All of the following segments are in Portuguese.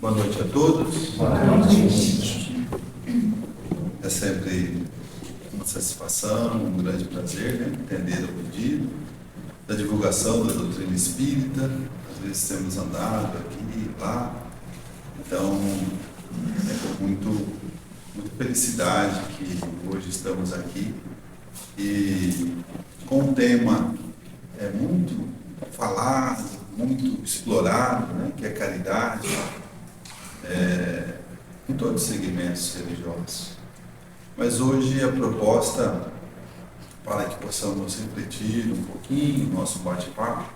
Boa noite a todos. Boa noite. É sempre uma satisfação, um grande prazer, né? Entender o pedido da divulgação da doutrina espírita. Às vezes temos andado aqui e lá. Então, é com muita felicidade que hoje estamos aqui e com um tema muito falado, muito explorado, né? Que é caridade. Em todos os segmentos religiosos. Mas hoje a proposta, para que possamos refletir um pouquinho no nosso bate-papo,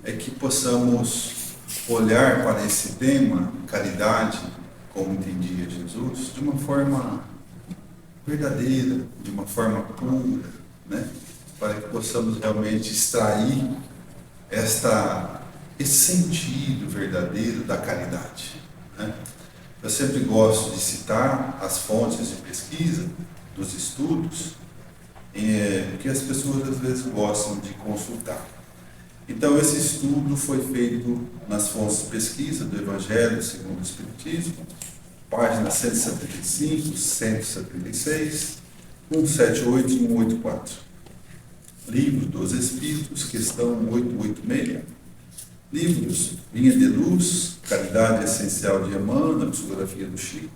é que possamos olhar para esse tema, caridade, como entendia Jesus, de uma forma verdadeira, de uma forma pura, né? Para que possamos realmente extrair esse sentido verdadeiro da caridade. Eu sempre gosto de citar as fontes de pesquisa dos estudos, que as pessoas às vezes gostam de consultar. Então, esse estudo foi feito nas fontes de pesquisa do Evangelho segundo o Espiritismo, páginas 175, 176, 178 e 184. Livro dos Espíritos, questão 886. Livros, Vinha de Luz, Caridade Essencial de Emmanuel, Psicografia do Chico,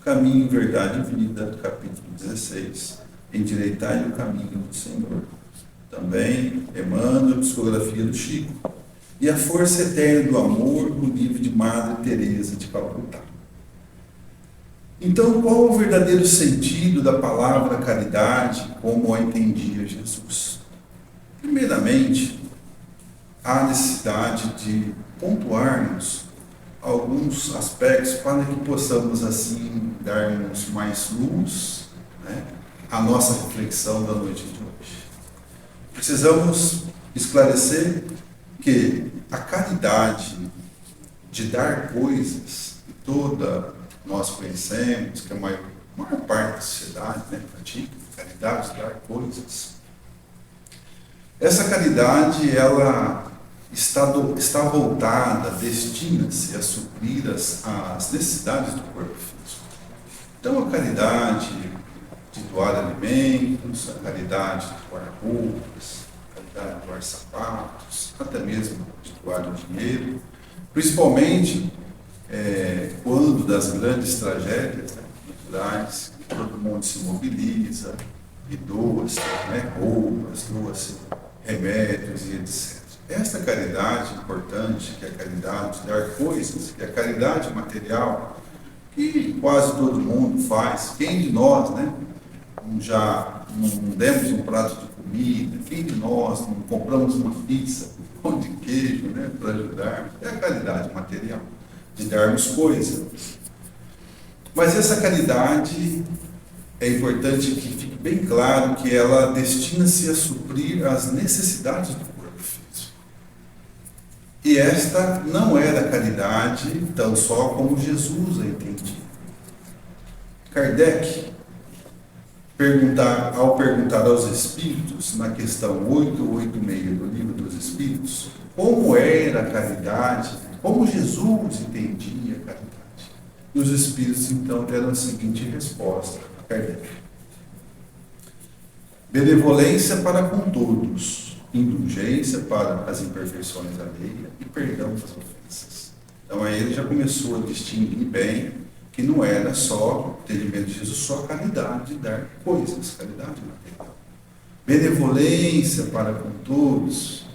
Caminho, Verdade e Vida, capítulo 16, Endireitai o Caminho do Senhor. Também, Emmanuel, Psicografia do Chico, e A Força Eterna do Amor, no livro de Madre Teresa de Calcutá. Então, qual o verdadeiro sentido da palavra caridade, como a entendia Jesus? Primeiramente, há necessidade de pontuarmos alguns aspectos para que possamos, assim, darmos mais luz, né, à nossa reflexão da noite de hoje. Precisamos esclarecer que a caridade de dar coisas, que toda nós conhecemos, que a maior parte da sociedade, né, pratica caridade de dar coisas. Essa caridade, ela está voltada, destina-se a suprir as necessidades do corpo físico. Então, a caridade de doar alimentos, a caridade de doar roupas, a caridade de doar sapatos, até mesmo de doar o dinheiro, principalmente quando das grandes tragédias, né, naturais, todo mundo se mobiliza e doa-se, né, roupas, doa-se remédios e etc. Esta caridade importante, que é a caridade de dar coisas, que é a caridade material, que quase todo mundo faz. Quem de nós, né, já não demos um prato de comida? Quem de nós não compramos uma pizza, um pão de queijo, né, para ajudar? É a caridade material, de darmos coisas. Mas essa caridade, é importante que fique bem claro que ela destina-se a suprir as necessidades do corpo físico. E esta não era a caridade tão só como Jesus a entendia. Kardec, ao perguntar aos Espíritos, na questão 886 do Livro dos Espíritos, como era a caridade, como Jesus entendia a caridade. E os Espíritos, então, deram a seguinte resposta a Kardec: benevolência para com todos, indulgência para as imperfeições alheias e perdão das ofensas. Então aí ele já começou a distinguir bem que não era só, entendimento de Jesus, só a caridade de dar coisas, caridade material. Benevolência para com todos,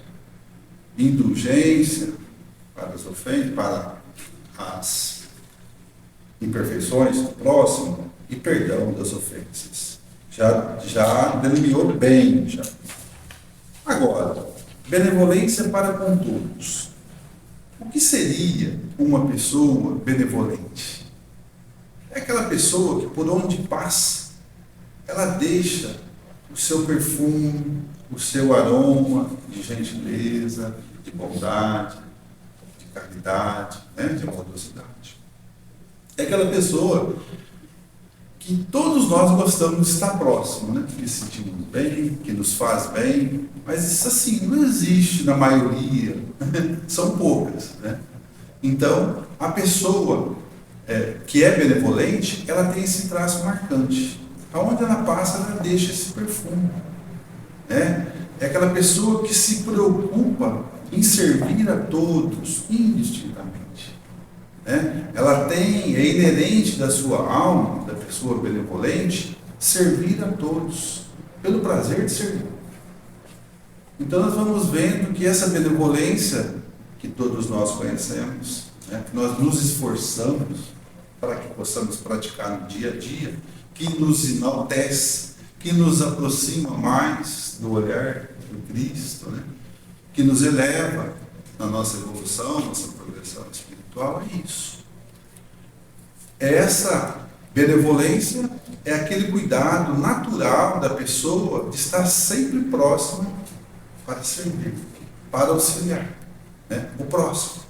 indulgência para as ofensas, para as imperfeições do próximo e perdão das ofensas. Já delineou bem, já. Agora, benevolência para com todos. O que seria uma pessoa benevolente? É aquela pessoa que, por onde passa, ela deixa o seu perfume, o seu aroma de gentileza, de bondade, de caridade, né, de amorosidade. É aquela pessoa que todos nós gostamos de estar próximo, né? Que sentimos bem, que nos faz bem, mas isso assim não existe na maioria, são poucas, né? Então, a pessoa que é benevolente, ela tem esse traço marcante. Aonde ela passa, ela deixa esse perfume. Né? É aquela pessoa que se preocupa em servir a todos, indistintamente. Né? Ela tem, é inerente da sua alma, da pessoa benevolente, servir a todos, pelo prazer de servir. Então nós vamos vendo que essa benevolência, que todos nós conhecemos, né? Que nós nos esforçamos para que possamos praticar no dia a dia, que nos enaltece, que nos aproxima mais do olhar do Cristo, né? Que nos eleva na nossa evolução, nossa progressão espiritual, é isso. Essa benevolência é aquele cuidado natural da pessoa de estar sempre próxima para servir, para auxiliar, né? O próximo.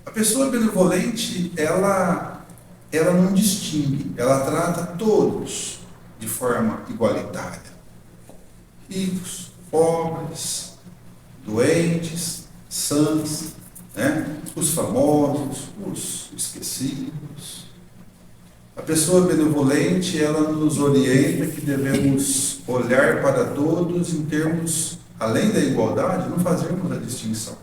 A pessoa benevolente, ela não distingue, ela trata todos de forma igualitária. Ricos, pobres, doentes, sãos, né? Os famosos, os esquecidos. A pessoa benevolente, ela nos orienta que devemos olhar para todos em termos, além da igualdade, não fazermos a distinção.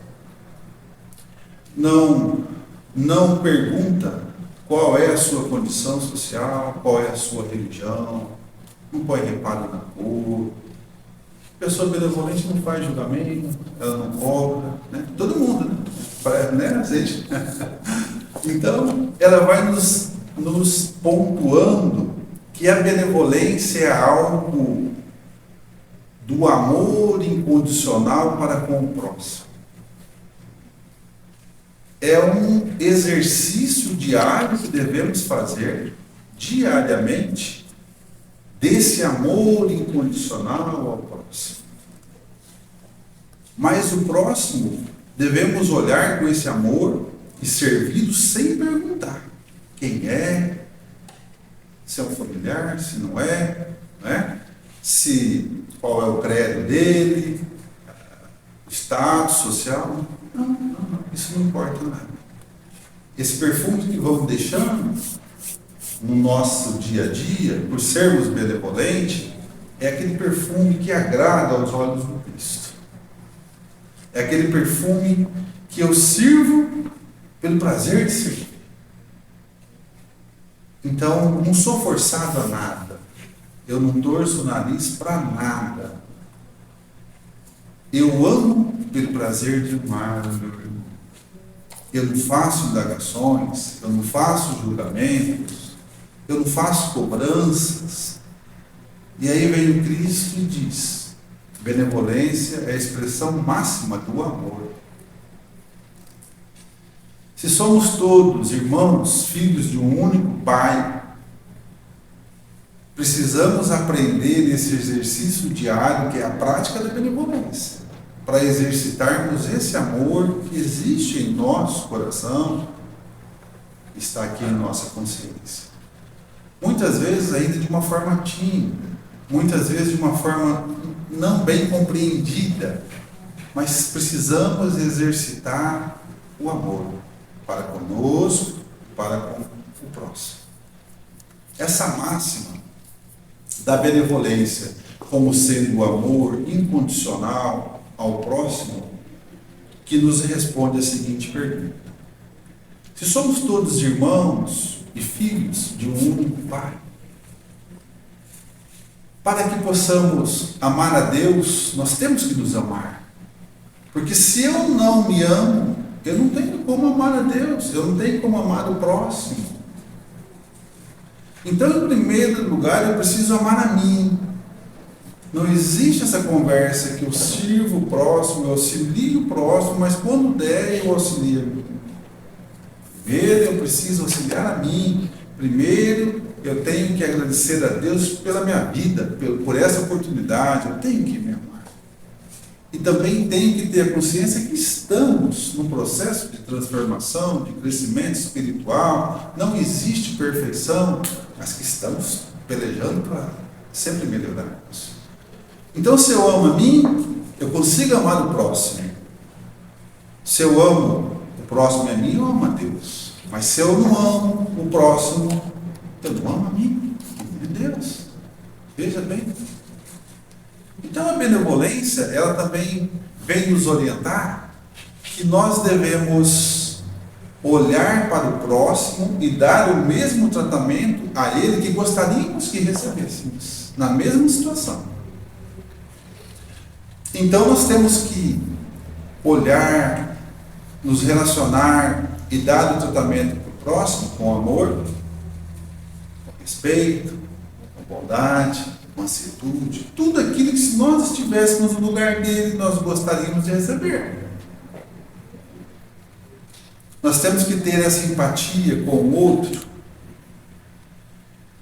Não pergunta qual é a sua condição social, qual é a sua religião, não põe reparo na cor. A pessoa benevolente não faz julgamento, ela não cobra, né? Todo mundo, né? Gente. Então, ela vai nos pontuando que a benevolência é algo do amor incondicional para com o próximo. É um exercício diário que devemos fazer diariamente desse amor incondicional ao próximo. Mas o próximo devemos olhar com esse amor e servi-lo sem perguntar quem é, se é um familiar, se não é, né? Qual é o credo dele, status social. Não, isso não importa nada. Esse perfume que vamos deixando no nosso dia a dia, por sermos benevolentes, é aquele perfume que agrada aos olhos do Cristo. É aquele perfume que eu sirvo pelo prazer de servir. Então, não sou forçado a nada. Eu não torço o nariz para nada. Eu amo pelo prazer de amar o meu irmão. Eu não faço indagações, eu não faço julgamentos, eu não faço cobranças. E aí vem o Cristo e diz: benevolência é a expressão máxima do amor. Se somos todos irmãos, filhos de um único Pai, precisamos aprender esse exercício diário que é a prática da benevolência, para exercitarmos esse amor que existe em nosso coração, está aqui em nossa consciência. Muitas vezes ainda de uma forma tímida, muitas vezes de uma forma não bem compreendida, mas precisamos exercitar o amor para conosco, para com o próximo. Essa máxima da benevolência como sendo o amor incondicional ao próximo, que nos responde a seguinte pergunta: se somos todos irmãos e filhos de um único Pai, para que possamos amar a Deus, nós temos que nos amar. Porque se eu não me amo, eu não tenho como amar a Deus, eu não tenho como amar o próximo. Então, em primeiro lugar, eu preciso amar a mim. Não existe essa conversa que eu sirvo o próximo, eu auxilio o próximo, mas quando der, eu auxilio a mim. Primeiro, eu preciso auxiliar a mim. Primeiro, eu tenho que agradecer a Deus pela minha vida, por essa oportunidade. Eu tenho que me amar. E também tenho que ter a consciência que estamos num processo de transformação, de crescimento espiritual. Não existe perfeição, mas que estamos pelejando para sempre melhorarmos. Então, se eu amo a mim, eu consigo amar o próximo. Se eu amo o próximo é mim, eu amo a Deus. Mas se eu não amo o próximo, eu não amo a mim. É Deus. Veja bem. Então a benevolência, ela também vem nos orientar que nós devemos olhar para o próximo e dar o mesmo tratamento a ele que gostaríamos que recebêssemos, na mesma situação. Então nós temos que olhar, nos relacionar e dar o tratamento para o próximo com amor, com respeito, com bondade, com mansidão, tudo aquilo que se nós estivéssemos no lugar dele, nós gostaríamos de receber. Nós temos que ter essa empatia com o outro,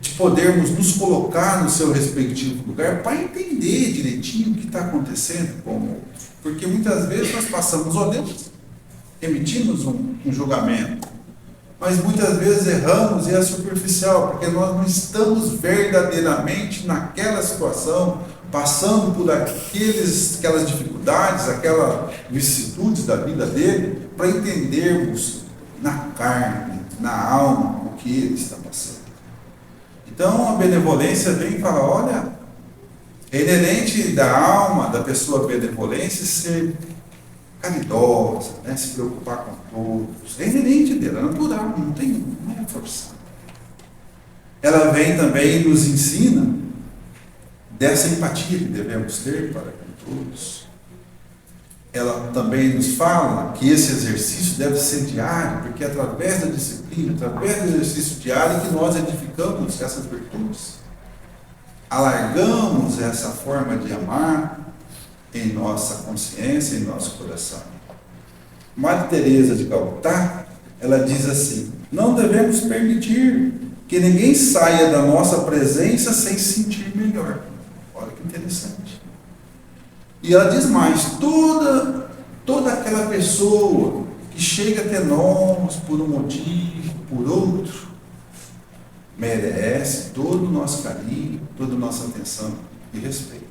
de podermos nos colocar no seu respectivo lugar para entender direitinho o que está acontecendo com o outro. Porque muitas vezes nós passamos olhamos, emitimos um julgamento, mas muitas vezes erramos e é superficial, porque nós não estamos verdadeiramente naquela situação, passando por aquelas dificuldades, aquelas vicissitudes da vida dele, para entendermos na carne, na alma, o que ele está passando. Então a benevolência vem e fala, olha, é inerente da alma da pessoa benevolência ser caridosa, né? Se preocupar com todos. É inerente dela, é natural, não é forçado. Ela vem também e nos ensina dessa empatia que devemos ter para com todos. Ela também nos fala que esse exercício deve ser diário, porque é através da disciplina, através do exercício diário que nós edificamos essas virtudes. Alargamos essa forma de amar em nossa consciência, em nosso coração. Madre Teresa de Calcutá, ela diz assim, não devemos permitir que ninguém saia da nossa presença sem se sentir melhor. Olha que interessante. E ela diz mais, toda aquela pessoa que chega até nós por um motivo, por outro, merece todo o nosso carinho, toda a nossa atenção e respeito.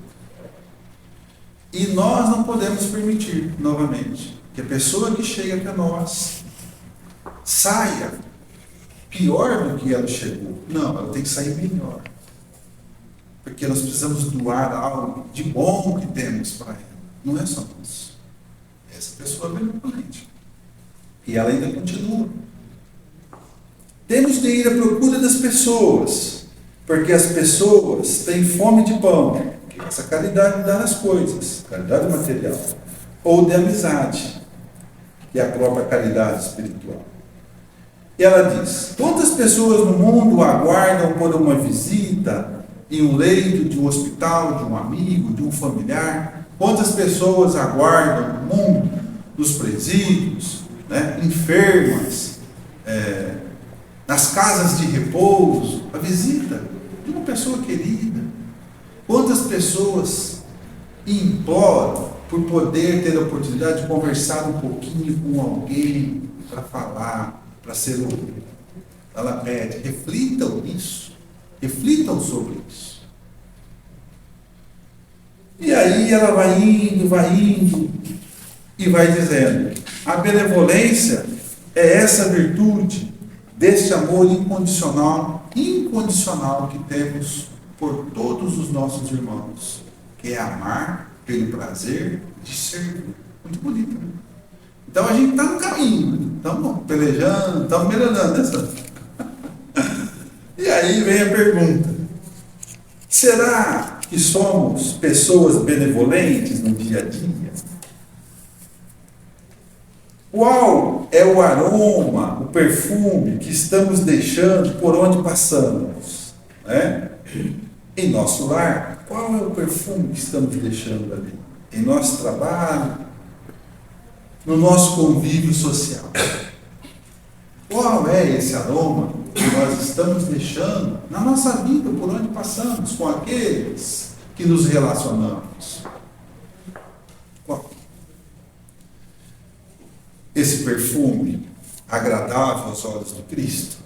E nós não podemos permitir, novamente, que a pessoa que chega até nós saia pior do que ela chegou. Não, ela tem que sair melhor. Porque nós precisamos doar algo de bom que temos para ela. Não é só nós. Essa pessoa é benevolente. E ela ainda continua. Temos de ir à procura das pessoas, porque as pessoas têm fome de pão, que é essa caridade de dar as coisas, caridade material, ou de amizade, que é a própria caridade espiritual. E ela diz, quantas pessoas no mundo aguardam por uma visita em um leito de um hospital, de um amigo, de um familiar? Quantas pessoas aguardam no mundo, nos presídios, né, enfermas, nas casas de repouso, a visita de uma pessoa querida? Quantas pessoas imploram por poder ter a oportunidade de conversar um pouquinho com alguém, para falar, para ser ouvido? Ela pede, reflitam nisso, reflitam sobre isso. E aí ela vai indo e vai dizendo, a benevolência é essa virtude deste amor incondicional que temos por todos os nossos irmãos, que é amar pelo prazer de servir. Muito bonito, né? Então a gente está no caminho, estamos pelejando, estamos melhorando, né, Sandra? E aí vem a pergunta, será que somos pessoas benevolentes no dia a dia? Qual é o aroma, o perfume que estamos deixando por onde passamos? Né? Em nosso lar, qual é o perfume que estamos deixando ali? Em nosso trabalho, no nosso convívio social. Qual é esse aroma que nós estamos deixando na nossa vida, por onde passamos, com aqueles que nos relacionamos? Qual? Esse perfume agradável aos olhos do Cristo,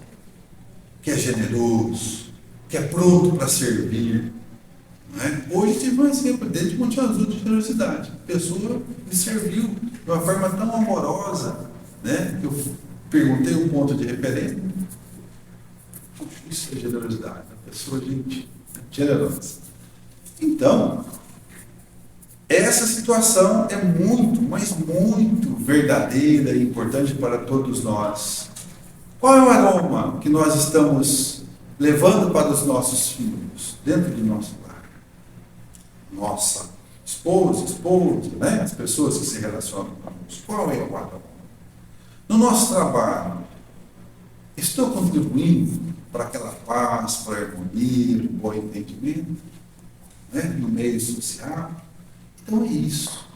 que é generoso, que é pronto para servir. Não é? Hoje tive um exemplo dentro de Monte Azul de generosidade. A pessoa me serviu de uma forma tão amorosa, né? Eu perguntei um ponto de referência. Isso é generosidade. A pessoa, gente, é generosa. Então, essa situação é muito, mas muito verdadeira e importante para todos nós. Qual é o aroma que nós estamos levando para os nossos filhos, dentro do nosso lar? Nossa esposa, né? As pessoas que se relacionam conosco. Qual é o aroma? No nosso trabalho, estou contribuindo para aquela paz, para a harmonia, para o bom entendimento, né? No meio social? Então é isso.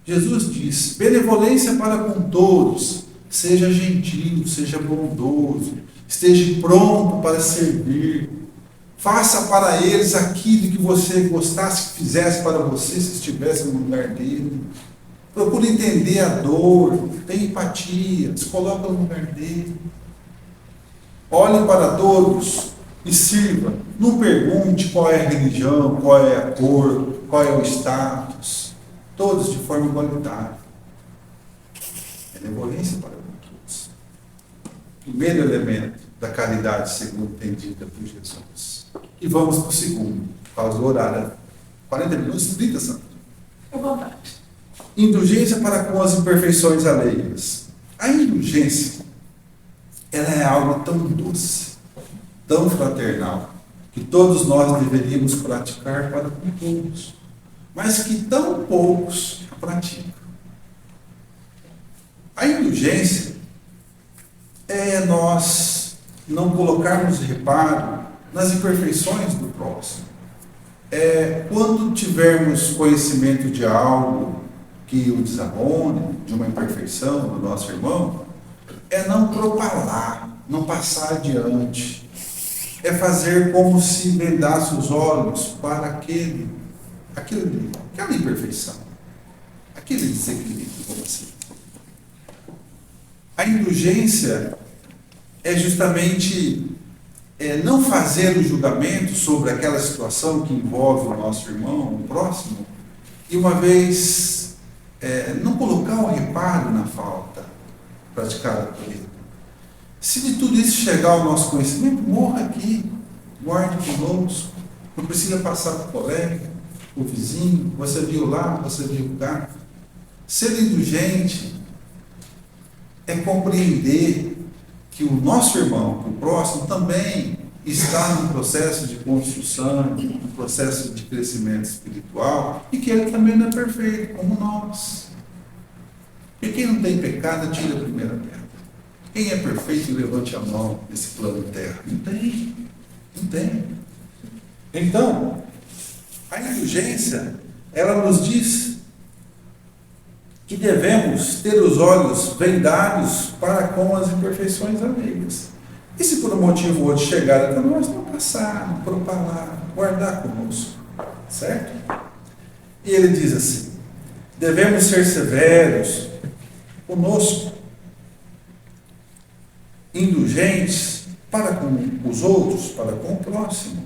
Jesus diz: benevolência para com todos, seja gentil, seja bondoso, esteja pronto para servir, faça para eles aquilo que você gostasse que fizesse para você se estivesse no lugar dele. Procure entender a dor, tenha empatia, se coloque no lugar dele. Olhe para todos e sirva. Não pergunte qual é a religião, qual é a cor, qual é o status. Todos de forma igualitária. Benevolência para todos. Primeiro elemento da caridade, segundo entendida por Jesus. E vamos para o segundo. Pausa do horário. 40 minutos, 30, Santo. À vontade. Indulgência para com as imperfeições alheias. A indulgência, ela é algo tão doce, tão fraternal, que todos nós deveríamos praticar para com todos, mas que tão poucos a praticam. A indulgência é nós não colocarmos reparo nas imperfeições do próximo. É quando tivermos conhecimento de algo que o desabone, de uma imperfeição do nosso irmão, é não propalar, não passar adiante. É fazer como se vendasse os olhos para aquela imperfeição, aquele desequilíbrio, como assim. A indulgência é justamente não fazer o julgamento sobre aquela situação que envolve o nosso irmão, o próximo, e uma vez não colocar o reparo na falta praticada por ele. Se de tudo isso chegar ao nosso conhecimento, morra aqui, guarde conosco, não precisa passar para o colega, o vizinho, você viu lá, você viu cá. Ser indulgente é compreender que o nosso irmão, o próximo, também está num processo de construção, num processo de crescimento espiritual, e que ele também não é perfeito, como nós. E quem não tem pecado, tira a primeira pedra. Quem é perfeito, levante a mão nesse plano terra. Não tem. Não tem. Então, a indulgência, ela nos diz que devemos ter os olhos vendados para com as imperfeições alheias. E se por um motivo ou outro chegar até nós, não passar, não propalar, guardar conosco. Certo? E ele diz assim: devemos ser severos conosco, indulgentes para com os outros, para com o próximo.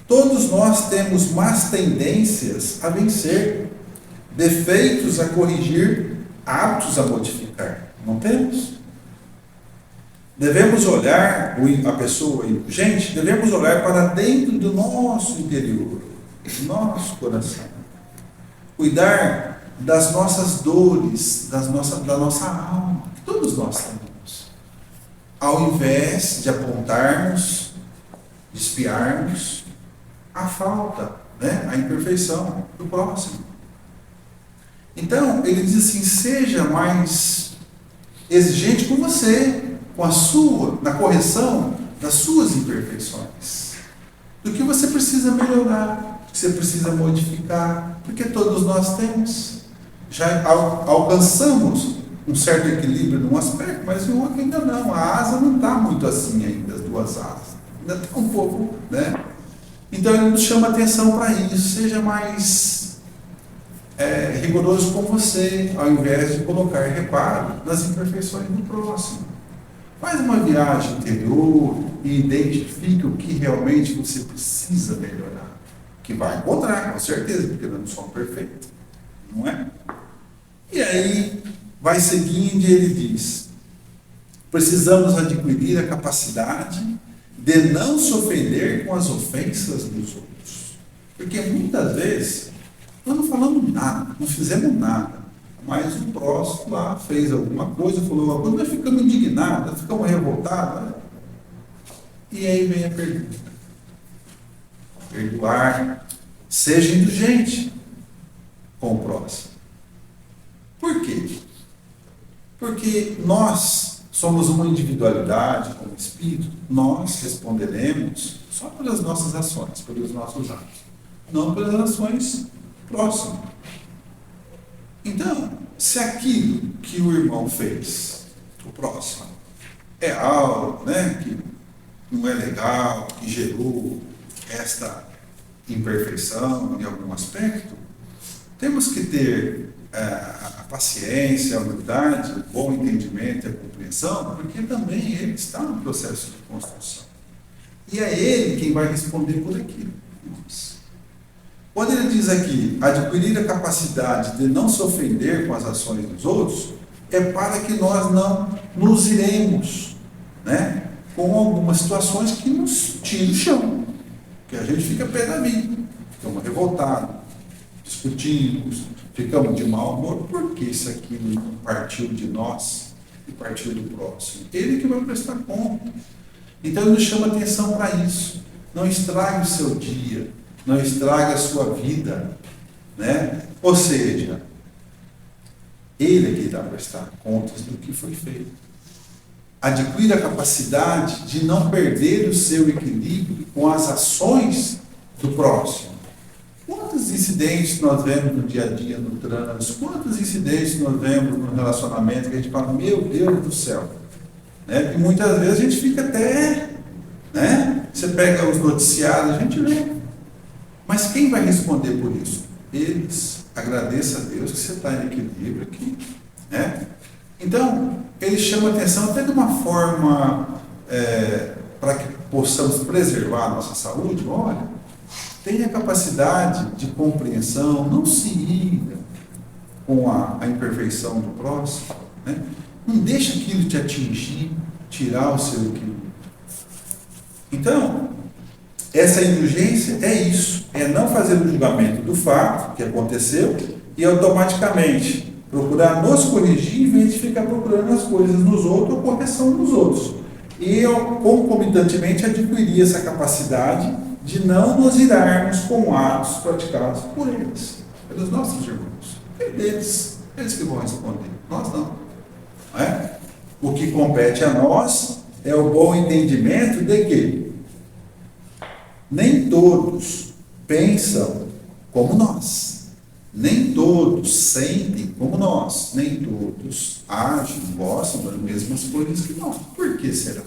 Todos nós temos más tendências a vencer, defeitos a corrigir, hábitos a modificar. Não temos? Devemos olhar, a pessoa indulgente, devemos olhar para dentro do nosso interior, do nosso coração. Cuidar das nossas dores, da nossa alma, que todos nós temos. Ao invés de apontarmos, de espiarmos a falta, né, a imperfeição do próximo. Então, ele diz assim: seja mais exigente com você, na correção das suas imperfeições, do que você precisa melhorar, que você precisa modificar, porque todos nós temos. Já alcançamos um certo equilíbrio num aspecto, mas o outro ainda não. A asa não está muito assim ainda, as duas asas. Ainda está um pouco, né? Então ele nos chama atenção para isso. Seja mais rigoroso com você, ao invés de colocar reparo nas imperfeições do próximo. Faz uma viagem interior e identifique o que realmente você precisa melhorar. Que vai encontrar, com certeza, porque nós não somos perfeitos. Não é? E aí, vai seguindo e ele diz: precisamos adquirir a capacidade de não se ofender com as ofensas dos outros. Porque muitas vezes nós não falamos nada, não fizemos nada, mas o próximo lá fez alguma coisa, falou alguma coisa, nós ficamos indignados, nós ficamos revoltados. Né? E aí vem a pergunta: perdoar, seja indulgente com o próximo. Por quê? Porque nós somos uma individualidade como espírito, nós responderemos só pelas nossas ações, pelos nossos atos, não pelas ações próximas. Então, se aquilo que o irmão fez, o próximo, é algo, né, que não é legal, que gerou esta imperfeição em algum aspecto, temos que ter a paciência, a humildade, o bom entendimento e a compreensão, porque também ele está no processo de construção. E é ele quem vai responder por aquilo. Nossa. Quando ele diz aqui, adquirir a capacidade de não se ofender com as ações dos outros, é para que nós não nos iremos, né, com algumas situações que nos tiram o chão, que a gente fica pé da vida, ficamos revoltados, discutimos, ficamos de mau humor, porque isso aqui não partiu de nós e partiu do próximo. Ele que vai prestar conta. Então ele nos chama atenção para isso. Não estrague o seu dia, não estrague a sua vida, né? Ou seja, ele é que dá prestar contas do que foi feito. Adquira a capacidade de não perder o seu equilíbrio com as ações do próximo. Quantos incidentes nós vemos no dia a dia, no trânsito? Quantos incidentes nós vemos no relacionamento que a gente fala, meu Deus do céu? Né? E muitas vezes a gente fica até, né? Você pega os noticiários, a gente vê. Mas quem vai responder por isso? Eles. Agradeça a Deus que você está em equilíbrio aqui. Né? Então, ele chama atenção até de uma forma para que possamos preservar a nossa saúde. Olha, tenha capacidade de compreensão, não se ira com a imperfeição do próximo. Né? Não deixa aquilo te atingir, tirar o seu equilíbrio. Então, essa indulgência é isso, é não fazer o julgamento do fato que aconteceu e automaticamente procurar nos corrigir em vez de ficar procurando as coisas nos outros ou correção nos outros. E eu, concomitantemente, adquirir essa capacidade de não nos irarmos com atos praticados por eles, pelos nossos irmãos. É deles, eles que vão responder, nós não. Não é? O que compete a nós é o bom entendimento de que nem todos pensam como nós, nem todos sentem como nós, nem todos agem, gostam das mesmas coisas que nós. Por que será?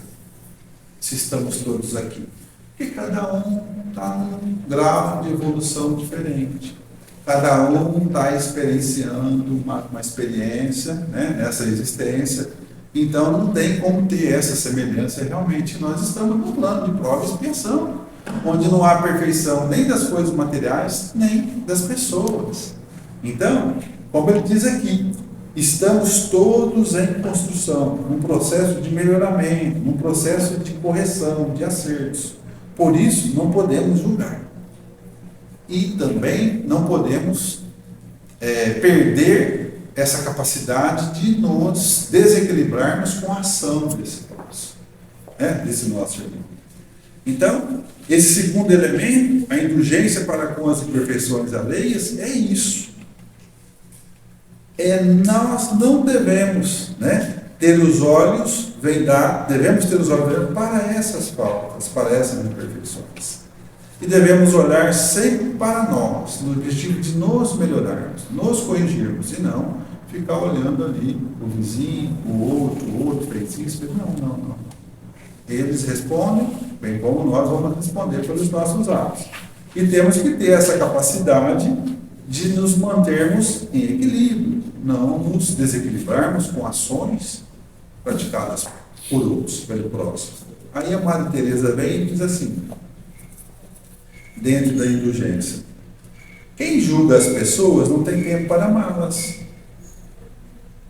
Se estamos todos aqui. Porque cada um está num grau de evolução diferente. Cada um está experienciando uma experiência, né, nessa existência. Então não tem como ter essa semelhança. Realmente nós estamos num plano de prova e expiação, onde não há perfeição nem das coisas materiais, nem das pessoas. Então, como ele diz aqui, estamos todos em construção, num processo de melhoramento, num processo de correção, de acertos. Por isso, não podemos julgar. E também não podemos perder essa capacidade de nos desequilibrarmos com a ação desse nosso irmão. Então, esse segundo elemento, a indulgência para com as imperfeições alheias, é isso. Nós não devemos, né, ter os olhos vendados, devemos ter os olhos vendados para essas faltas, para essas imperfeições. E devemos olhar sempre para nós, no objetivo de nos melhorarmos, nos corrigirmos, e não ficar olhando ali o vizinho, o outro fez isso. Não. Eles respondem, bem como nós vamos responder pelos nossos atos. E temos que ter essa capacidade de nos mantermos em equilíbrio, não nos desequilibrarmos com ações praticadas por outros, pelo próximo. Aí a Madre Teresa vem e diz assim, dentro da indulgência: quem julga as pessoas não tem tempo para amá-las.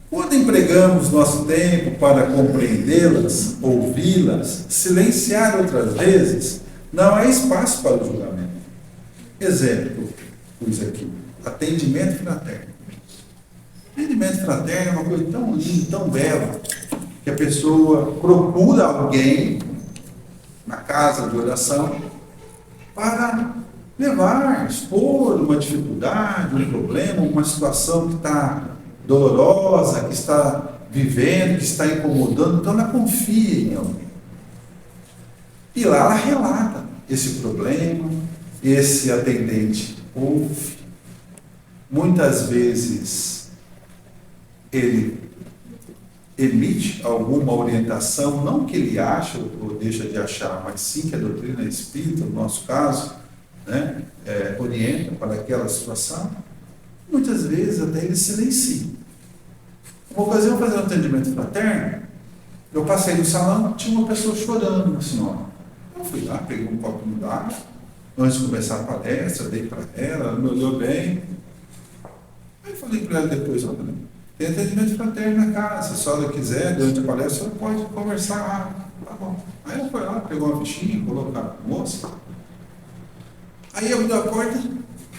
Quando empregamos nosso tempo para compreendê-las, ouvi-las, silenciar outras vezes, não há espaço para o julgamento. Exemplo, pus aqui, atendimento fraterno. Atendimento fraterno é uma coisa tão linda, tão bela, que a pessoa procura alguém na casa de oração para levar, expor uma dificuldade, um problema, uma situação que está dolorosa, que está vivendo, que está incomodando, então ela confia em alguém. E lá ela relata esse problema, esse atendente ouve. Muitas vezes ele emite alguma orientação, não que ele acha ou deixa de achar, mas sim que a doutrina espírita, no nosso caso, né, orienta para aquela situação. Muitas vezes até ele silencia. Uma ocasião, fazendo um atendimento fraterno, eu passei no salão, tinha uma pessoa chorando, uma senhora. Eu fui lá, peguei um copo de água, antes de começar a palestra, dei para ela me olhou bem. Aí falei para ela depois, olha, tem atendimento fraterno na casa, se a senhora quiser, durante a palestra, a senhora pode conversar lá. Tá bom. Aí ela foi lá, pegou uma fichinha, colocou a moça. Aí abriu a porta,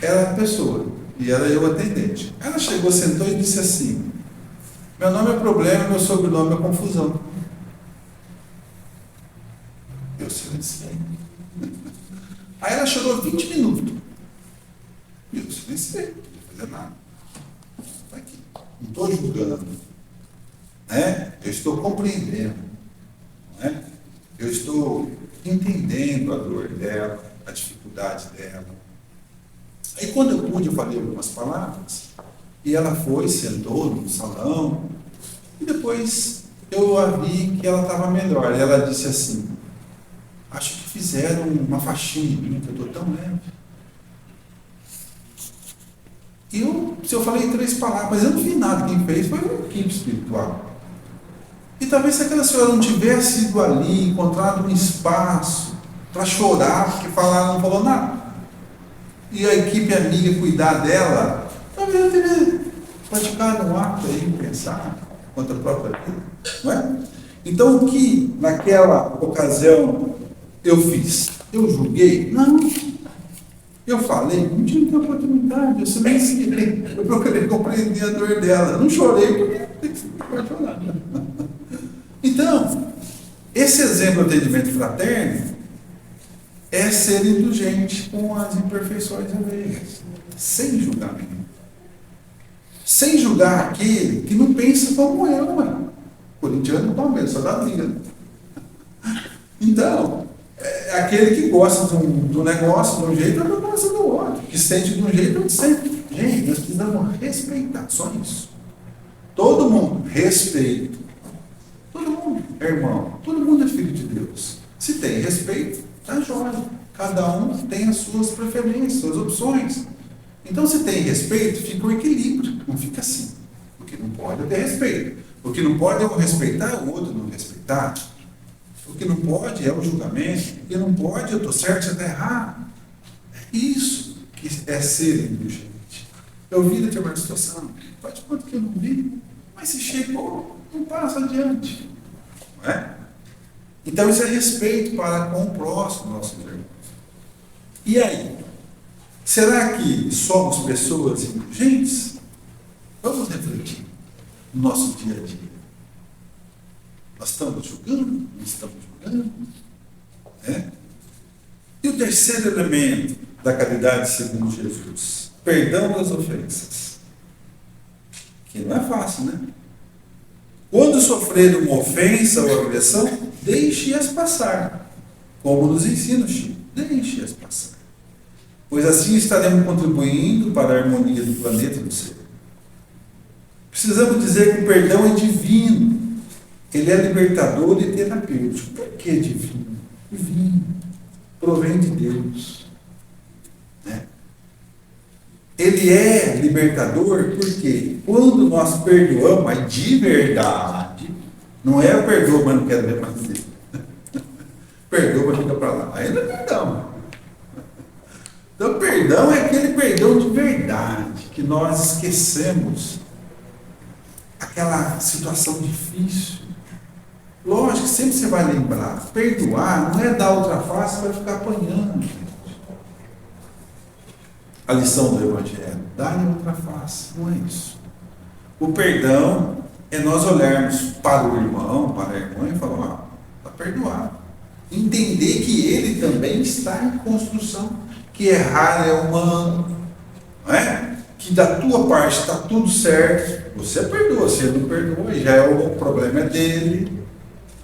era a pessoa, e era eu atendente. Ela chegou, sentou e disse assim: meu nome é problema, meu sobrenome é confusão. Eu silenciei. Aí ela chorou 20 minutos. E eu silenciei, não ia fazer nada. Está aqui. Não estou julgando. Né? Eu estou compreendendo. Né? Eu estou entendendo a dor dela, a dificuldade dela. Aí quando eu pude, eu falei algumas palavras. E ela foi, sentou no salão. E depois eu a vi que ela estava melhor. E ela disse assim: acho que fizeram uma faixinha em mim, que eu estou tão leve. E eu falei 3 palavras, mas eu não vi nada. Quem fez foi uma equipe espiritual. E talvez se aquela senhora não tivesse ido ali, encontrado um espaço para chorar, porque não falou nada, e a equipe amiga cuidar dela, talvez eu teria praticado um ato aí, pensar contra a própria vida, não é? Então, o que naquela ocasião eu fiz? Eu julguei? Não. Eu falei, não tive oportunidade, eu silenciei, eu procurei compreender a dor dela. Não chorei porque pode chorar. Então, esse exemplo de atendimento fraterno é ser indulgente com as imperfeições alheias, sem julgamento. Sem julgar aquele que não pensa como eu, mano. Corintiano, Palmeiras, só dá briga. Então, aquele que gosta do negócio de um jeito, não gosta do outro. Que sente de um jeito, não sente. Gente, nós precisamos respeitar, só isso. Todo mundo, respeito. Todo mundo é irmão, todo mundo é filho de Deus. Se tem respeito, tá jóia. Cada um tem as suas preferências, suas opções. Então, se tem respeito, fica o equilíbrio, não fica assim. O que não pode é ter respeito. O que não pode é eu respeitar, o outro não respeitar. O que não pode é o julgamento. O que não pode, eu estou certo, você está errado. É isso que é ser indulgente. Eu vi determinada situação, faz quanto que eu não vi, mas se chegou, não passa adiante. Não é? Então, isso é respeito para com o próximo, nossos irmãos. E aí? Será que somos pessoas indulgentes? Vamos refletir no nosso dia a dia. Nós estamos julgando? Não estamos julgando? É? E o terceiro elemento da caridade segundo Jesus? Perdão das ofensas. Que não é fácil, né? Quando sofrer uma ofensa ou agressão, deixe-as passar. Como nos ensina o Chico. Deixe-as passar. Pois assim estaremos contribuindo para a harmonia do planeta e do ser. Precisamos dizer que o perdão é divino. Ele é libertador e terapêutico. Por que divino? Divino. Provém de Deus. Né? Ele é libertador porque quando nós perdoamos, mas de verdade, não é eu perdoo, mas não quero ver mais dele. Perdoa, mas fica para lá. Aí não é perdão. Então, perdão é aquele perdão de verdade, que nós esquecemos aquela situação difícil. Lógico que sempre você vai lembrar, perdoar não é dar outra face, vai ficar apanhando. A lição do Evangelho, dar-lhe outra face, não é isso. O perdão é nós olharmos para o irmão, para a irmã e falar, está perdoado. Entender que ele também está em construção, que errar é humano, não é? Que da tua parte está tudo certo, você perdoa, se ele não perdoa, já é o problema é dele,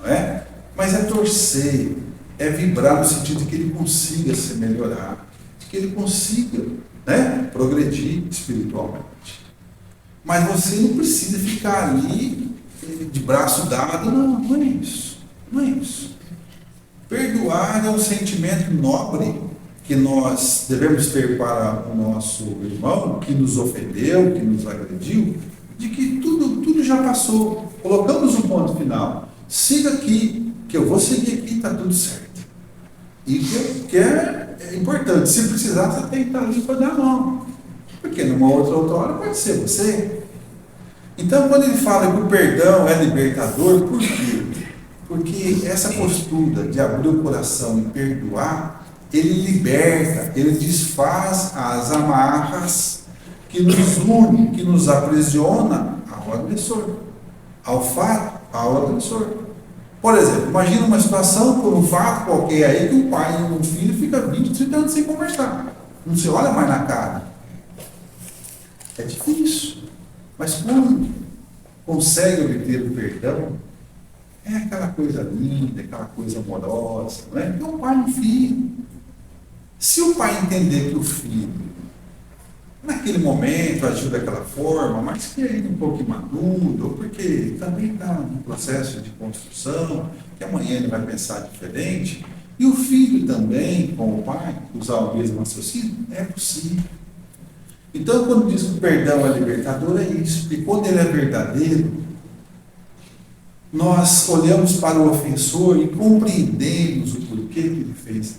não é? Mas é torcer, é vibrar no sentido de que ele consiga se melhorar, de que ele consiga, né, progredir espiritualmente. Mas você não precisa ficar ali de braço dado, não é isso, não é isso. Perdoar é um sentimento nobre que nós devemos ter para o nosso irmão que nos ofendeu, que nos agrediu, de que tudo já passou. Colocamos um ponto final. Siga aqui, que eu vou seguir aqui, está tudo certo. E que é importante, se precisar, você tem que estar ali para dar a mão. Porque numa outra hora pode ser você. Então, quando ele fala que o perdão é libertador, por quê? Porque essa postura de abrir o coração e perdoar, ele liberta, ele desfaz as amarras que nos unem, que nos aprisiona ao agressor, ao fato, ao agressor. Por exemplo, imagina uma situação por um fato qualquer aí que um pai e um filho ficam 20, 30 anos sem conversar. Não se olha mais na cara. É difícil. Mas quando consegue obter o perdão, é aquela coisa linda, aquela coisa amorosa, não é? É um pai e um filho. Se o pai entender que o filho, naquele momento, agiu daquela forma, mas que ainda um pouco imaduro, ou porque também está num processo de construção, que amanhã ele vai pensar diferente, e o filho também, com o pai, usar o mesmo raciocínio, é possível. Então, quando diz que o perdão é libertador, é isso. E quando ele é verdadeiro, nós olhamos para o ofensor e compreendemos o porquê que ele fez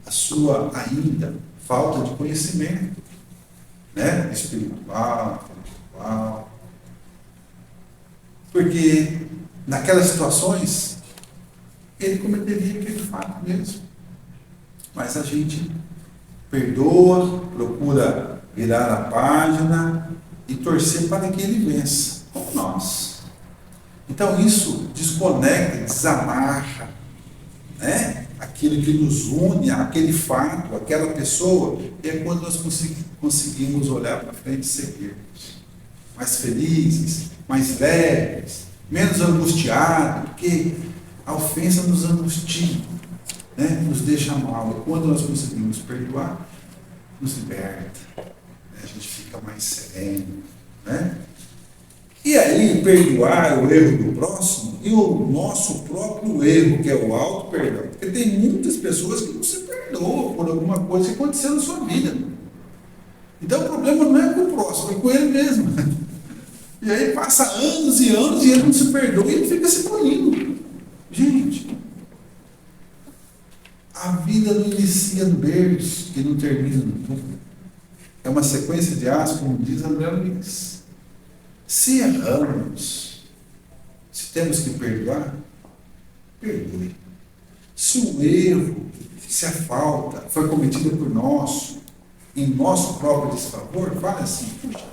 a sua ainda falta de conhecimento, né? Espiritual, intelectual. Porque naquelas situações ele cometeria aquele fato mesmo. Mas a gente perdoa, procura virar a página e torcer para que ele vença, como nós. Então isso desconecta, desamarra, né? Aquilo que nos une, aquele fato, aquela pessoa, e é quando nós conseguimos olhar para frente e seguir. Mais felizes, mais leves, menos angustiados, porque a ofensa nos angustia, né? Nos deixa mal. E quando nós conseguimos perdoar, nos liberta, né? A gente fica mais sereno, né? E aí, perdoar o erro do próximo e o nosso próprio erro, que é o auto-perdão. Porque tem muitas pessoas que não se perdoam por alguma coisa que aconteceu na sua vida. Então o problema não é com o próximo, é com ele mesmo. E aí passa anos e anos e ele não se perdoa e ele fica se punindo. Gente, a vida não inicia no berço e não termina no túmulo. É uma sequência de atos, como diz André Luiz. Se erramos, se temos que perdoar, perdoe. Se o erro, se a falta foi cometida por nós, em nosso próprio desfavor, fale assim, puxa.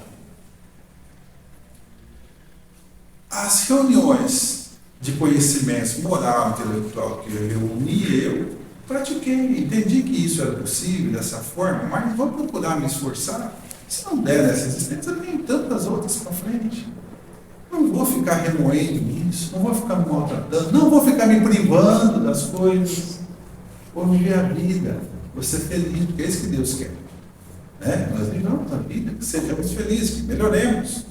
As reuniões de conhecimento moral, intelectual que eu reuni, eu pratiquei, entendi que isso era possível dessa forma, mas vou procurar me esforçar. Se não der nessa existência, eu tenho tantas outras para frente. Não vou ficar remoendo nisso, não vou ficar me maltratando, não vou ficar me privando das coisas. Vou viver a vida, vou ser feliz, porque é isso que Deus quer. Né? Nós vivamos a vida, que sejamos felizes, que melhoremos,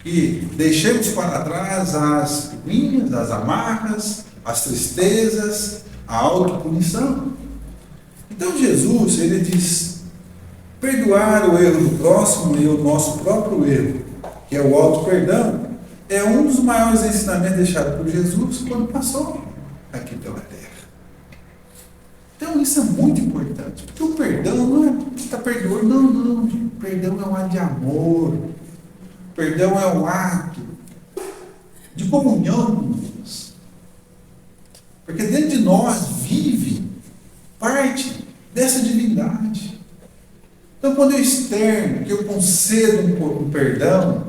que deixemos para trás as picuinhas, as amarras, as tristezas, a autopunição. Então Jesus, ele diz, perdoar o erro do próximo e o nosso próprio erro, que é o auto-perdão, é um dos maiores ensinamentos deixados por Jesus quando passou aqui pela terra. Então isso é muito importante, porque o perdão não é que está perdoando, não. O perdão é um ato de amor. O Perdão é um ato de comunhão com Deus. Porque dentro de nós vive parte dessa divindade. Então, quando eu externo, que eu concedo um perdão,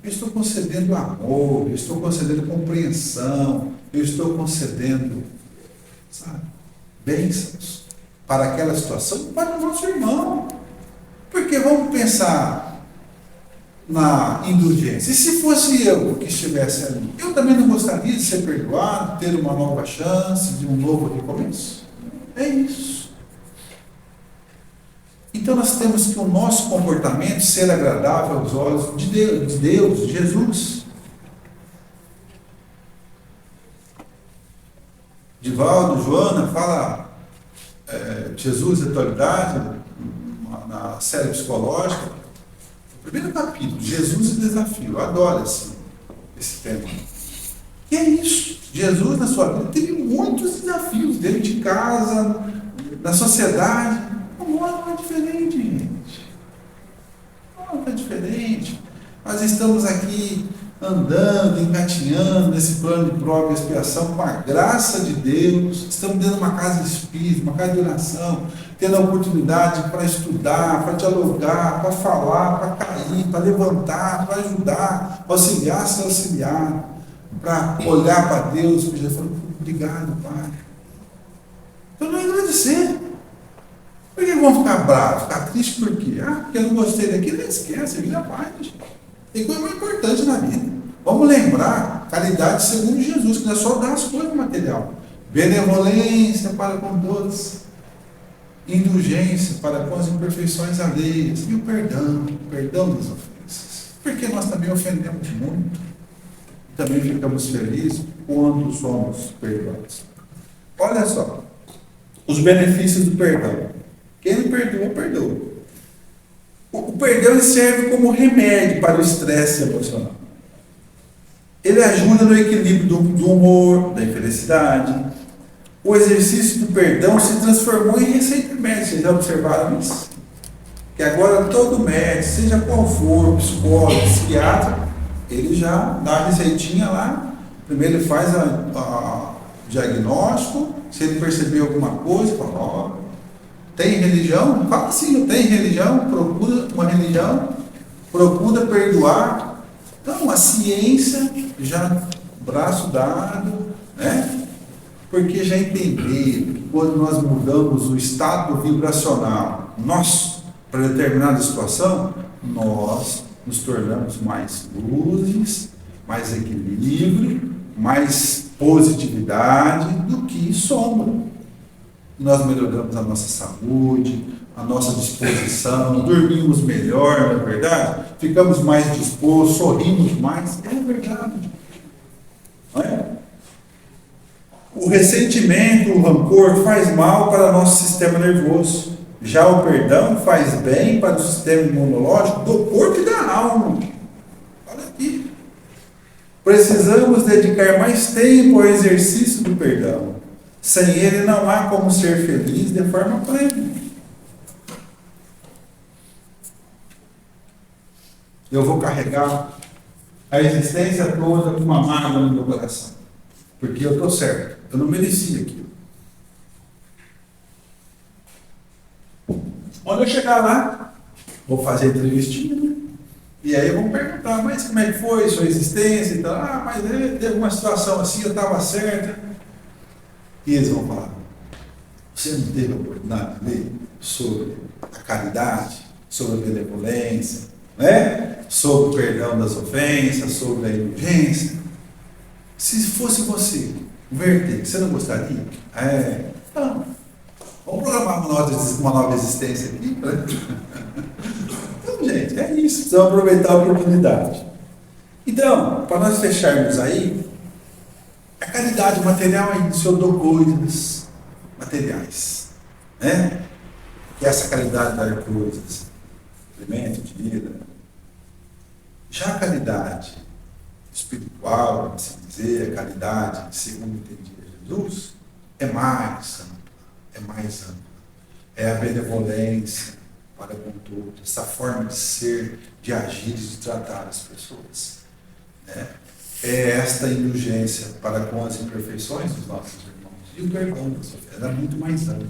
eu estou concedendo amor, eu estou concedendo compreensão, eu estou concedendo, sabe, bênçãos para aquela situação, para o nosso irmão. Porque vamos pensar na indulgência. E se fosse eu que estivesse ali, eu também não gostaria de ser perdoado, ter uma nova chance, de um novo recomeço? É isso. Então nós temos que o nosso comportamento ser agradável aos olhos de Deus, de Jesus. Divaldo, Joana, fala Jesus e atualidade na série psicológica. O primeiro capítulo, Jesus e desafio. Eu adoro esse tema. E é isso. Jesus na sua vida teve muitos desafios dentro de casa, na sociedade. O mundo é diferente, gente. O mundo é diferente. Nós estamos aqui andando, engatinhando nesse plano de prova e expiação com a graça de Deus. Estamos dentro de uma casa espírita, uma casa de oração, tendo a oportunidade para estudar, para dialogar, para falar, para cair, para levantar, para ajudar, auxiliar, ser auxiliado, para olhar para Deus, porque já falou, obrigado, Pai. Então não é agradecer. Por que vão ficar bravos, ficar tristes por quê? Porque eu não gostei daquilo, não esquece, vira paz, gente. Tem coisa mais importante na vida. Vamos lembrar, caridade segundo Jesus, que não é só dar as coisas material. Benevolência para com todos. Indulgência para com as imperfeições alheias. E o perdão das ofensas. Porque nós também ofendemos muito. Também ficamos felizes quando somos perdoados. Olha só, os benefícios do perdão. Quem não perdoa, perdoa. O perdão serve como remédio para o estresse emocional. Ele ajuda no equilíbrio do humor, da infelicidade. O exercício do perdão se transformou em receita médica. Vocês já observaram isso? Que agora todo médico, seja qual for, psicólogo, psiquiatra, ele já dá a receitinha lá. Primeiro ele faz o diagnóstico. Se ele perceber alguma coisa, fala, ó, tem religião? Fala assim, não tem religião? Procura uma religião, procura perdoar. Então, a ciência já, braço dado, né? Porque já entenderam que quando nós mudamos o estado vibracional nosso para determinada situação, nós nos tornamos mais luzes, mais equilíbrio, mais positividade do que sombra. Nós melhoramos a nossa saúde, a nossa disposição, dormimos melhor, não é verdade? Ficamos mais dispostos, sorrimos mais, é verdade. Não é? O ressentimento, o rancor faz mal para o nosso sistema nervoso. Já o perdão faz bem para o sistema imunológico do corpo e da alma. Olha aqui. Precisamos dedicar mais tempo ao exercício do perdão. Sem ele não há como ser feliz de forma plena. Eu vou carregar a existência toda com uma mágoa no meu coração. Porque eu estou certo. Eu não merecia aquilo. Quando eu chegar lá, vou fazer a entrevistinha, né? E aí vão perguntar, mas como é que foi sua existência e tal? Mas teve uma situação assim, eu estava certa. E eles vão falar, você não teve a oportunidade de ler sobre a caridade, sobre a benevolência, né? Sobre o perdão das ofensas, sobre a indulgência? Se fosse você, verter, você não gostaria? Não. Vamos programar uma nova existência aqui. Então, gente, é isso. Precisamos aproveitar a oportunidade. Então, para nós fecharmos aí, a caridade material é isso. Eu dou coisas materiais. Né? Que é essa caridade dar coisas. Alimento, vida. Já a caridade espiritual, vamos assim dizer, a caridade, segundo entendia Jesus, é mais ampla. É a benevolência, para com todos, essa forma de ser, de agir, de tratar as pessoas. Né? É esta indulgência para com as imperfeições dos nossos irmãos. E o perdão da sua fé era muito mais amplo.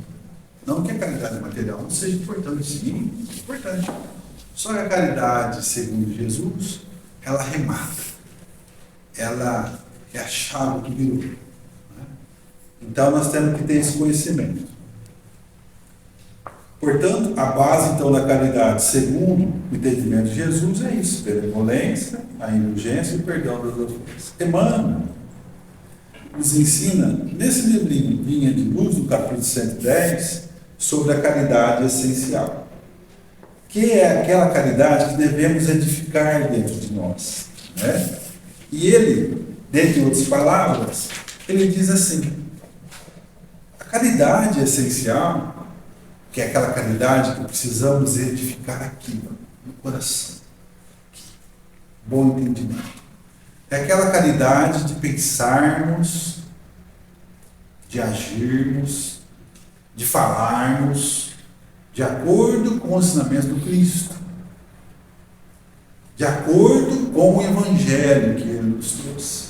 Não que a caridade material não seja importante, sim, é importante. Só que a caridade, segundo Jesus, ela remata. Ela é a chave do virou. Né? Então nós temos que ter esse conhecimento. Portanto, a base então da caridade, segundo o entendimento de Jesus, é isso: benevolência, a indulgência e o perdão das ofensas. Emmanuel nos ensina, nesse livrinho Vinha de Luz, no capítulo 110, sobre a caridade essencial, que é aquela caridade que devemos edificar dentro de nós. Né? E ele, dentre outras palavras, ele diz assim: a caridade essencial, que é aquela caridade que precisamos edificar aqui, no coração. Aqui. Bom entendimento. É aquela caridade de pensarmos, de agirmos, de falarmos, de acordo com o ensinamento do Cristo, de acordo com o Evangelho que Ele nos trouxe.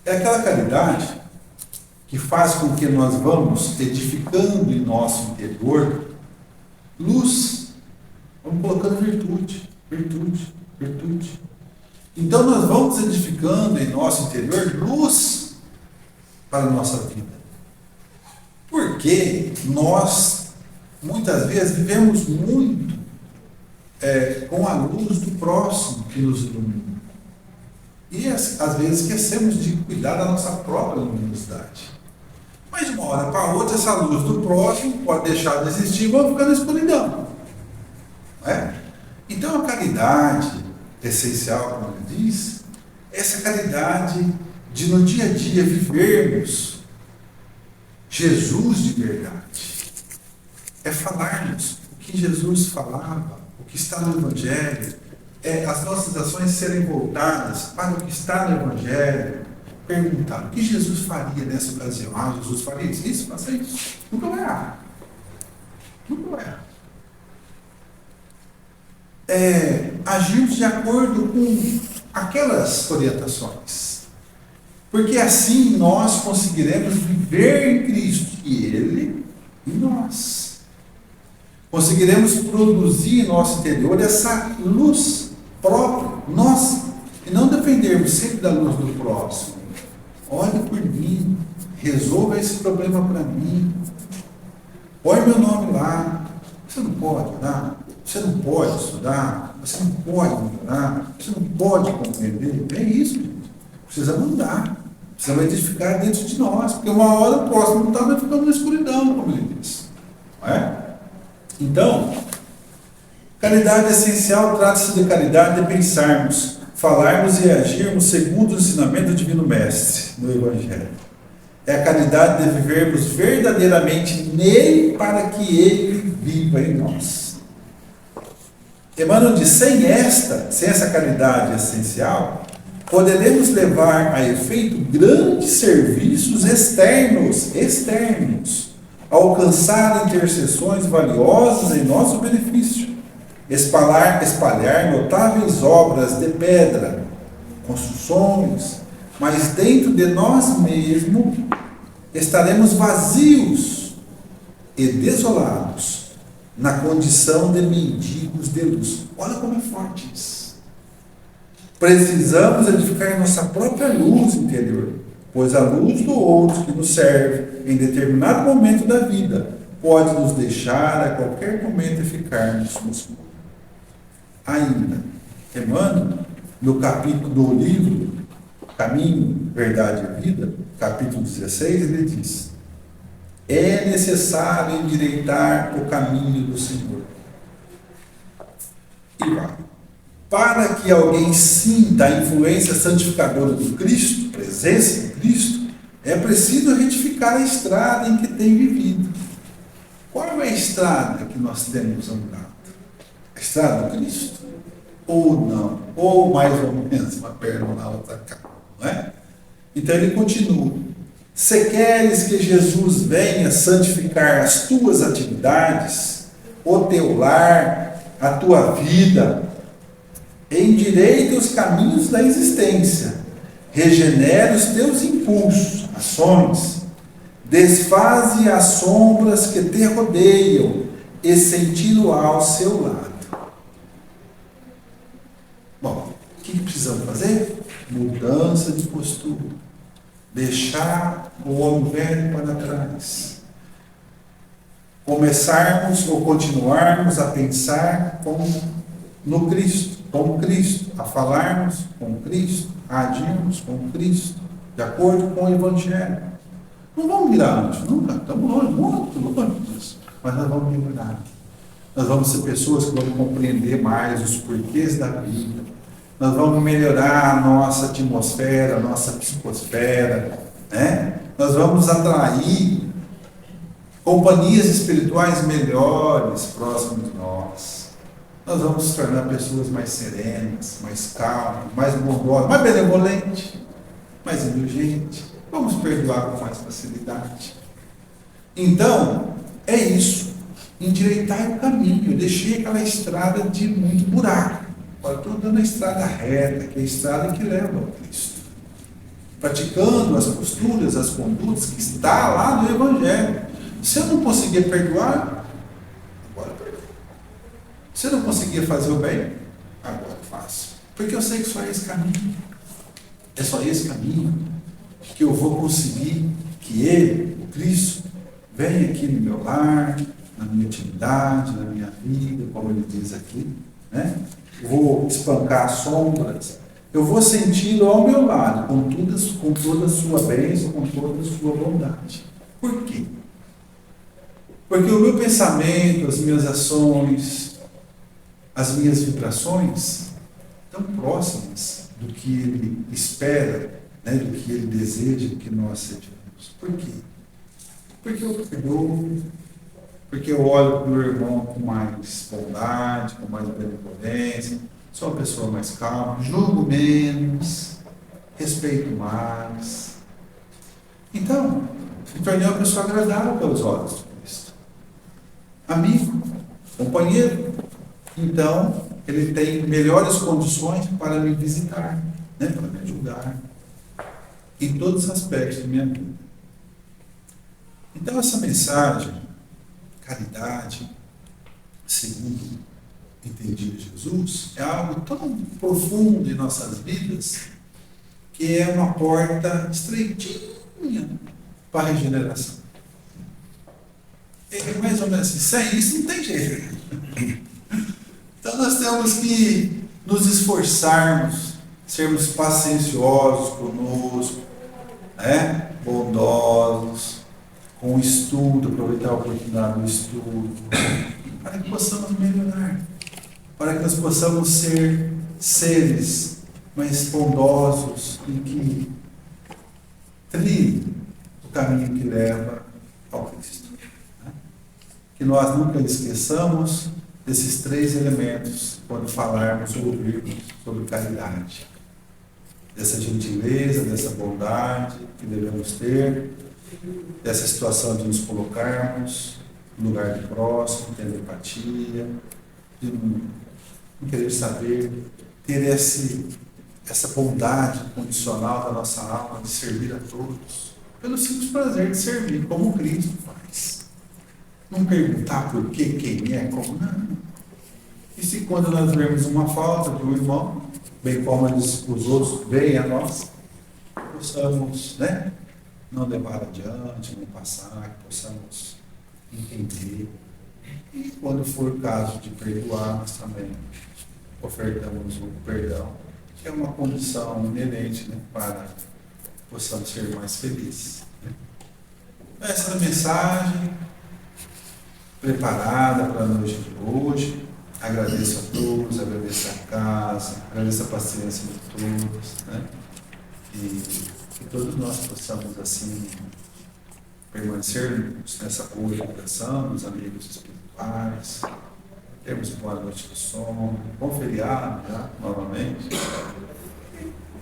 É aquela caridade que faz com que nós vamos edificando em nosso interior luz, vamos colocando virtude. Então nós vamos edificando em nosso interior luz para a nossa vida. Porque nós, muitas vezes, vivemos muito com a luz do próximo que nos ilumina. E às vezes esquecemos de cuidar da nossa própria luminosidade. Mas de uma hora para outra, essa luz do próximo pode deixar de existir e vai ficar na escuridão. Não é? Então a caridade essencial, como ele diz, essa caridade de no dia a dia vivermos Jesus de verdade. É falarmos o que Jesus falava, o que está no Evangelho, as nossas ações serem voltadas para o que está no Evangelho. Perguntar o que Jesus faria nessa ocasião. Ah, Jesus faria isso, faça isso. Nunca vai errar. Nunca vai errar. Agirmos de acordo com aquelas orientações. Porque assim nós conseguiremos viver em Cristo e Ele em nós. Conseguiremos produzir em nosso interior essa luz própria, nossa, e não dependermos sempre da luz do próximo. Olhe por mim, resolva esse problema para mim. Põe meu nome lá. Você não pode orar, você não pode estudar, você não pode melhorar, você não pode compreender. É isso, gente. Precisa mudar. Precisa edificar dentro de nós. Porque uma hora o próximo não está ficando na escuridão, como ele disse. Não é? Então, caridade essencial trata-se de caridade de pensarmos, falarmos e agirmos segundo o ensinamento do Divino Mestre no Evangelho. É a caridade de vivermos verdadeiramente nele para que ele viva em nós. Emmanuel diz: sem essa caridade essencial, poderemos levar a efeito grandes serviços externos, alcançar intercessões valiosas em nosso benefício, espalhar notáveis obras de pedra, construções, mas dentro de nós mesmos estaremos vazios e desolados, na condição de mendigos de luz. Olha como é forte isso. Precisamos edificar nossa própria luz interior, pois a luz do outro que nos serve em determinado momento da vida pode nos deixar a qualquer momento e ficarmos no escuro. Ainda, Emmanuel, no capítulo do livro Caminho, Verdade e Vida, capítulo 16, ele diz: é necessário endireitar o caminho do Senhor. E vai. Para que alguém sinta a influência santificadora do Cristo, presença de Cristo, é preciso retificar a estrada em que tem vivido. Qual é a estrada que nós temos andado? A estrada do Cristo? Ou não? Ou mais ou menos uma perna na outra cá, não é? Então ele continua. Se queres que Jesus venha santificar as tuas atividades, o teu lar, a tua vida, endireita os caminhos da existência, regenera os teus impulsos, ações, desfaze as sombras que te rodeiam e senti-lo ao seu lado. Bom, o que precisamos fazer? Mudança de postura. Deixar o homem velho para trás. Começarmos ou continuarmos a pensar no Cristo, como Cristo, a falarmos com Cristo, a agirmos com Cristo, de acordo com o Evangelho. Não vamos virar antes, nunca, estamos longe, muito longe disso, mas nós vamos melhorar. Nós vamos ser pessoas que vão compreender mais os porquês da vida. Nós vamos melhorar a nossa atmosfera, a nossa psicosfera, né? Nós vamos atrair companhias espirituais melhores próximas de nós. Nós vamos se tornar pessoas mais serenas, mais calmas, mais bondosas, mais benevolentes, mais indulgentes. Vamos perdoar com mais facilidade. Então, é isso. Endireitar o caminho. Eu deixei aquela estrada de muito buraco. Agora estou dando a estrada reta, que é a estrada que leva ao Cristo. Praticando as posturas, as condutas que está lá no Evangelho. Se eu não conseguir perdoar, agora perdoa. Se eu não conseguir fazer o bem, agora faço. Porque eu sei que só é esse caminho. É só esse caminho que eu vou conseguir que Ele, o Cristo, venha aqui no meu lar, na minha intimidade, na minha vida, como Ele diz aqui, né? Vou espancar as sombras, eu vou senti-lo ao meu lado, com toda a sua bênção, com toda a sua bondade. Por quê? Porque o meu pensamento, as minhas ações, as minhas vibrações, estão próximas do que Ele espera, né, do que Ele deseja que nós sejamos. Por quê? Porque eu perdoo, porque eu olho para o meu irmão com mais bondade, com mais benevolência, sou uma pessoa mais calma, julgo menos, respeito mais. Então, me tornei uma pessoa agradável pelos olhos de Cristo. Amigo, companheiro. Então, ele tem melhores condições para me visitar, né, para me ajudar em todos os aspectos da minha vida. Então, essa mensagem, caridade, segundo entendido Jesus, é algo tão profundo em nossas vidas que é uma porta estreitinha para a regeneração. É mais ou menos assim, sem isso não tem jeito. Então nós temos que nos esforçarmos, sermos pacienciosos conosco, né? Bondosos, com o estudo, aproveitar a oportunidade do estudo, para que possamos melhorar, para que nós possamos ser seres mais bondosos e que trilhem o caminho que leva ao Cristo. Né? Que nós nunca esqueçamos desses três elementos quando falarmos ou ouvirmos sobre caridade. Dessa gentileza, dessa bondade que devemos ter, dessa situação de nos colocarmos no lugar do próximo, tendo empatia, de não querer saber, ter essa bondade condicional da nossa alma de servir a todos, pelo simples prazer de servir, como Cristo faz. Não perguntar por quê, quem é, como não. E se quando nós vemos uma falta de um irmão, bem como os outros veem a nós, possamos, né, não levar adiante, não passar, que possamos entender. E quando for o caso de perdoar, nós também ofertamos o perdão, que é uma condição inerente, né, para que possamos ser mais felizes. Né? Essa é a mensagem preparada para a noite de hoje. Agradeço a todos, agradeço a casa, agradeço a paciência de todos, né? E que todos nós possamos assim permanecermos nessa boa educação dos amigos espirituais, termos boa noite de sono, bom feriado já, novamente.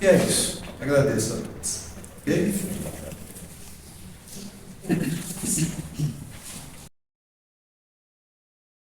E é isso. Agradeço a todos. Ok?